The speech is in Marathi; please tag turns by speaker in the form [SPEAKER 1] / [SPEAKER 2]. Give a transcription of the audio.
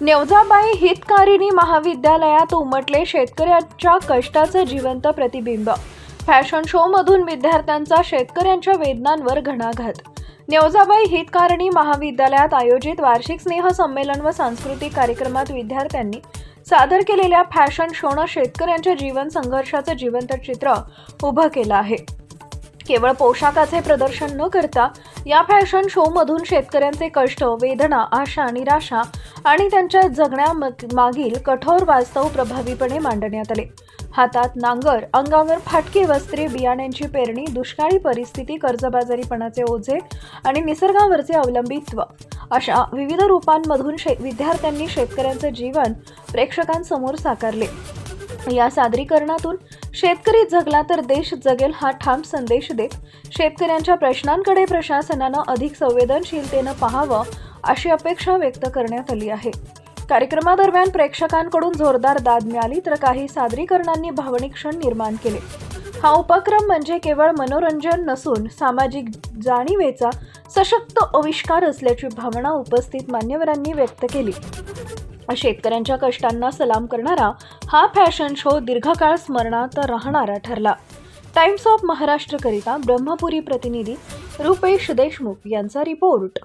[SPEAKER 1] नेवजाबाई हितकारिणी महाविद्यालयात उमटले शेतकऱ्यांच्या कष्टाचं जिवंत प्रतिबिंब। फॅशन शो मधून विद्यार्थ्यांचा शेतकऱ्यांच्या वेदनांवर घणाघात। नेवजाबाई हितकारिणी महाविद्यालयात आयोजित वार्षिक स्नेह संमेलन व सांस्कृतिक कार्यक्रमात विद्यार्थ्यांनी सादर केलेल्या फॅशन शोनं शेतकऱ्यांच्या जीवन संघर्षाचं जिवंत चित्र उभं केलं आहे। केवळ पोशाखाचे प्रदर्शन न करता या फॅशन शो मधून शेतकऱ्यांचे कष्ट, वेदना, आशा, निराशा आणि त्यांच्या जगण्यामागील कठोर वास्तव प्रभावीपणे मांडण्यात आले। हातात नांगर, अंगावर फाटकी वस्त्रे, बियाण्यांची पेरणी, दुष्काळी परिस्थिती, कर्जबाजारीपणाचे ओझे आणि निसर्गावरचे अवलंबित्व अशा विविध रूपांमधून विद्यार्थ्यांनी शेतकऱ्यांचे जीवन प्रेक्षकांसमोर साकारले। या सादरीकरणातून शेतकरी जगला तर देश जगेल हा ठाम संदेश देत शेतकऱ्यांच्या प्रश्नांकडे प्रशासनानं अधिक संवेदनशीलतेनं पाहावं अशी अपेक्षा व्यक्त करण्यात आली आहे। कार्यक्रमादरम्यान प्रेक्षकांकडून जोरदार दाद मिळाली तर काही सादरीकरणांनी भावनिक क्षण निर्माण केले। हा उपक्रम म्हणजे केवळ मनोरंजन नसून सामाजिक जाणीवेचा सशक्त आविष्कार असल्याची भावना उपस्थित मान्यवरांनी व्यक्त केली। शेतकऱ्यांच्या कष्टांना सलाम करणारा हा फॅशन शो दीर्घकाळ स्मरणात राहणारा ठरला। टाइम्स ऑफ महाराष्ट्र करिता ब्रह्मपुरी प्रतिनिधी रुपेश देशमुख यांचा रिपोर्ट।